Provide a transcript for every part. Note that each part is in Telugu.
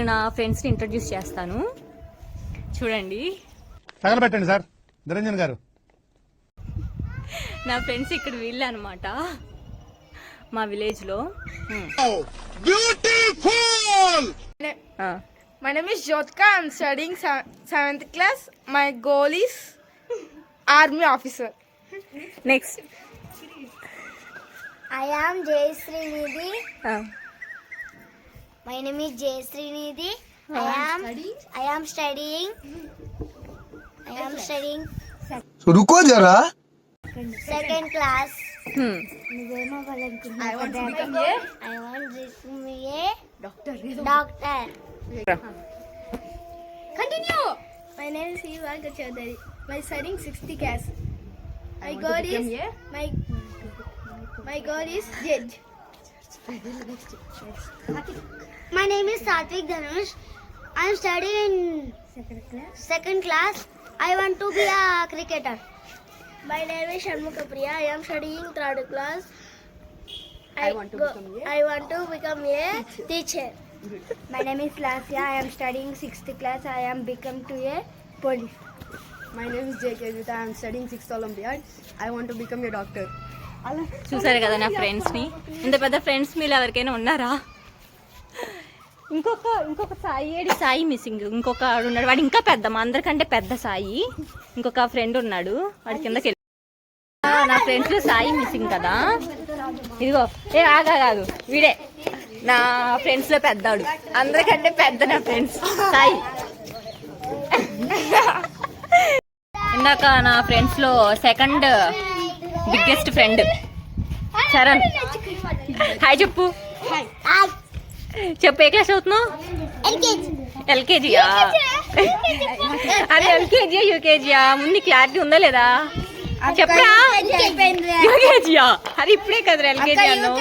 నా ఫ్రెండ్స్ని ఇంట్రడ్యూస్ చేస్తాను. చూడండి, తగలబెట్టండి సార్ నిరంజన్ గారు. నా ఫ్రెండ్స్ ఇక్కడ వీళ్ళు అనమాట, మా విలేజ్లో. My name is Jyotika. I'm studying 7th class. My goal is army officer. Next I am Jay Srinidhi. My name is Jay Srinidhi. I am studying. रुको जरा. Second class. I want to become a doctor. Continue. My name is Sivaga Chaudhary. My studying 6th class. My goal is judge. My name is Satvik Dhanush. I am studying in second class. I want to be a cricketer. My name is Shanmukha Priya. I am studying 3rd class. I want to become a teacher. My name is Lasya. I am studying 6th class. I am become to a police. My name is J.K. Vita. I am studying 6th Olympiad. I want to become a doctor. చూసారు కదా నా ఫ్రెండ్స్ని. ఇంత పెద్ద ఫ్రెండ్స్ మీరు ఎవరికైనా ఉన్నారా? ఇంకొక సాయి మిస్సింగ్. ఇంకొక ఉన్నాడు, వాడు ఇంకా పెద్ద, మా అందరికంటే పెద్ద సాయి. ఇంకొక ఫ్రెండ్ ఉన్నాడు, వాడి కిందకి వెళ్ళి. నా ఫ్రెండ్స్ లో సాయి మిస్సింగ్ కదా. ఇదిగో కాదు, వీడే నా ఫ్రెండ్స్ లో పెద్దవాడు, అందరికంటే పెద్ద నా ఫ్రెండ్స్ సాయి. ఇందాక నా ఫ్రెండ్స్ లో second biggest friend Charan. Hi చెప్పు. చెప్పు, ఏ క్లాస్ అవుతున్నావు? ఎల్కేజీయా? అరే ఎల్కేజీయా యూకేజీయా? ముందు క్లారిటీ ఉందా లేదా చెప్పరా? యూకేజీయా? అరే ఇప్పుడే కదరా ఎల్కేజీ అన్నావు.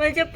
చెప్పు.